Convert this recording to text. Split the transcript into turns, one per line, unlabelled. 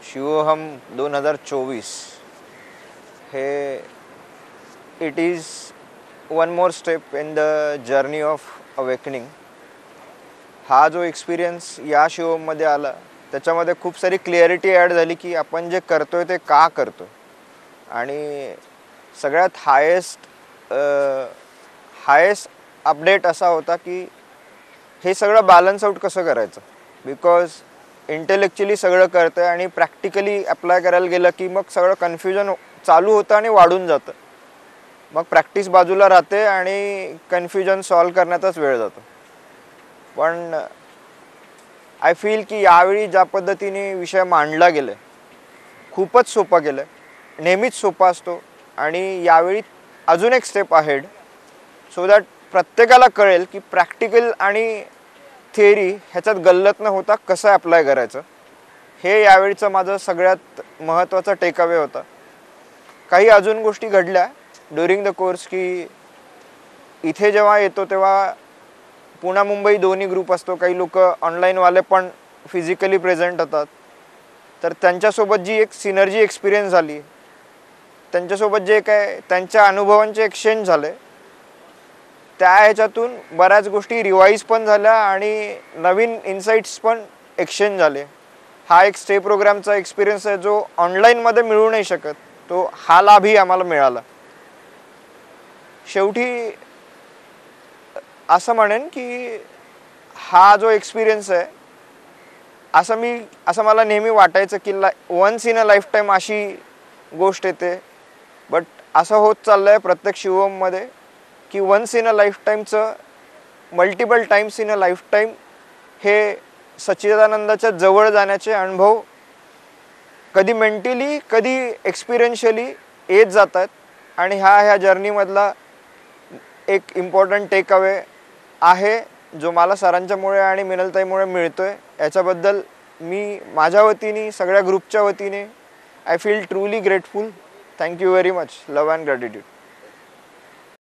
शिवोहम 2024 हे it is one more step in the journey of awakening. हा जो experience या शिवोहममध्ये आला त्याच्यामध्ये खूप सारी क्लिअरिटी ॲड झाली की आपण जे करतोय ते का करतो. आणि सगळ्यात हायेस्ट अपडेट असा होता की हे सगळं बॅलन्स आउट कसं करायचं. बिकॉज इंटेलेक्च्युअली सगळं करतं आहे आणि प्रॅक्टिकली अप्लाय करायला गेलं की मग सगळं कन्फ्युजन चालू होतं आणि वाढून जातं. मग प्रॅक्टिस बाजूला राहते आणि कन्फ्युजन सॉल्व करण्यातच वेळ जातो. पण आय फील की यावेळी ज्या पद्धतीने विषय मांडला गेला खूपच सोपा केलं आहे. नेहमीच सोपा असतो आणि यावेळी अजून एक स्टेप अहेड सो दॅट प्रत्येकाला कळेल की प्रॅक्टिकल आणि थिअरी ह्याच्यात गल्लत न होता कसं अप्लाय करायचं. हे यावेळीचं माझं सगळ्यात महत्त्वाचा टेकअवे होता. काही अजून गोष्टी घडल्या ड्युरिंग द कोर्स की इथे जेव्हा येतो तेव्हा पुणे मुंबई दोन्ही ग्रुप असतो. काही लोक ऑनलाईनवाले पण फिजिकली प्रेझेंट होतात. तर त्यांच्यासोबत जी एक सिनर्जी एक्सपिरियन्स झाली, त्यांच्यासोबत जे काय त्यांच्या अनुभवांचे एक्सचेंज झाले, त्या ह्याच्यातून बऱ्याच गोष्टी रिवाईज पण झाल्या आणि नवीन इन्साइट्स पण एक्सचेंज झाले. हा एक स्टे प्रोग्रामचा एक्सपिरियन्स आहे जो ऑनलाईनमध्ये मिळू नाही शकत. तो हा लाभही आम्हाला मिळाला. शेवटी असं म्हणेन की हा जो एक्सपिरियन्स आहे असं मला नेहमी वाटायचं की once in a life time अशी गोष्ट येते. बट असं होत चाललं आहे प्रत्येक शिवममध्ये की वन्स इन अ लाईफ टाईमचं multiple Times in a life time हे सच्चिदानंदाच्या जवळ जाण्याचे अनुभव कधी मेंटली कधी एक्सपिरियन्शियली येत जातात. आणि ह्या जर्नीमधला एक इम्पॉर्टंट टेकअवे आहे जो मला सरांच्यामुळे आणि मिनलताईमुळे मिळतो आहे. याच्याबद्दल मी माझ्या वतीने सगळ्या ग्रुपच्या वतीने I feel truly grateful. Thank you very much. Love and gratitude.